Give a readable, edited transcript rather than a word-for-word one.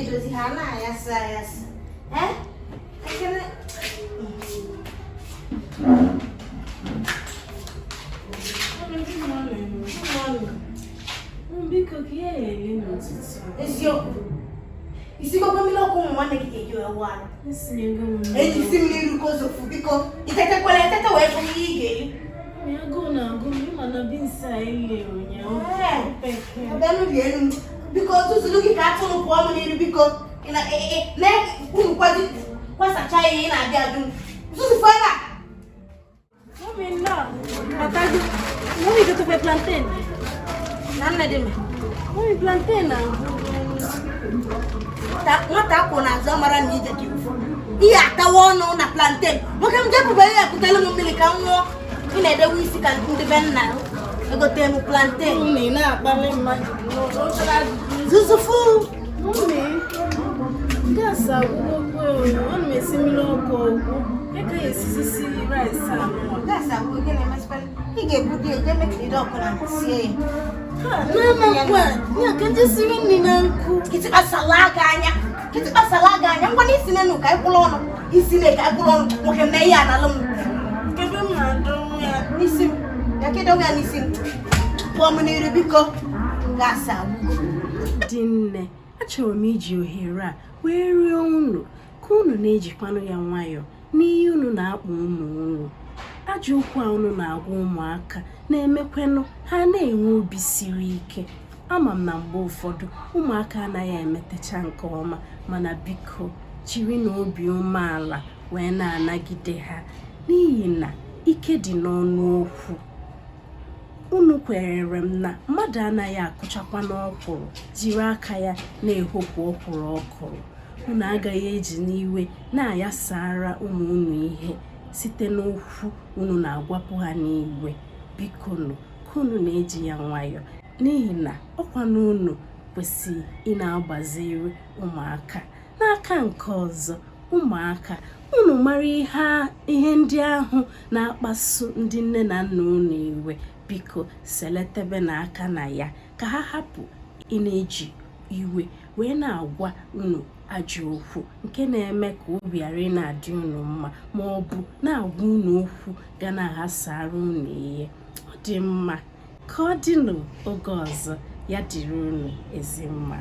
dozi ha na-ayasa ayasa. Ekene. Biko kia ele n'ụtụtụ. Eziokwu. Isi gogo mmiri ọkụ ụmụ nwanne gị ga-eji wee wụọ arụ. Ejisi m n'iru ka ozofu biko itetekwala etete wee fụ ihe ị ga-eri. Agụụ na-agụ m ịma na binsa ele ụnyaahụ. Abịanụ rie elu m biko tụzụrụ gị ka atụrụ pụọ m n'iru biko unu kwasacha ya ị na-abịa adụ m. Tụzụfụ ebe a. Mami nọ, patago. Mami gote plantain. Na nne dị m. Mami plantain na. Nwata akwụ n'azụ mara na ije gị ihe atawa ọnụ na plantain nwoke m jepụba ihe ekutelu m mmiri ka m nwụọ ị na-edewe isi ka ndị be nna egote m plantain Mami na-akpali mmadụ zuzufu gas agwụgwọ ọ na-esi mmiri ọkụ ọgwụ eke esisi rice ahụ gas agwụ gị na-emesikwala ị ga-ebu dị eje mekiri ọkụ na sie ya ya ka jesiri nri na nkụ kịtịkpasala aga anya ngwa na isi nenu ka ịkwụrụ ọnụ isi na ka ịkwụrụ ọnụ nwoke mee ihe analụ m ebe m na-adọrọ ya n'isi m ya kedowe ya n'isi m pụọ m n'iru biko gas agwụ dị nne achọrọ m iji ohere a wee rịọ unu ka unu na-ejikwanụ ya nwayọọ n'ihe unu na-akpọ ụmụ unu ajọ okwu a unu na-agwa ụmụaka na-emekwanụ ha na-enwe obi siri ike ama m na mgbe ụfọdụ ụmụaka anaghị emetecha nke ọma mana biko jiri na obi umeala wee na-anagide ha n'ihi na ike dị n'ọnụ okwu unu kwenyere m na mmadụ anaghị akụchakwa n'ọkwụrụ jiri aka ya na-ehopụ ọkwụrụ ọkụrụ unu agaghị eji n'iwe na-ayasara ụmụ unu ihe site n'okwu unu na-agwapụ ha n'iwe biko nụ ka unu na-eji ya nwayọọ n'ihi na ọkwa n'unu kwesịrị ị na-agbaziri ụmụaka n'aka nke ọzọ ụmụaka unu mara ihe ndị ahụ na-akpasu ndị nne na nna unu iwe biko seletebe n'aka na ya ka ha hapụ ị na-eji iwe wee na-agwa unu ajọ okwu nke na-eme ka obi ghara ị na-adị unu mma ma ọ bụ na-agwa unu okwu ga na-aghasara unu ihe ọ dị mma ka ọ dị n'oge ọzọ ya dịrị unu ezi mma.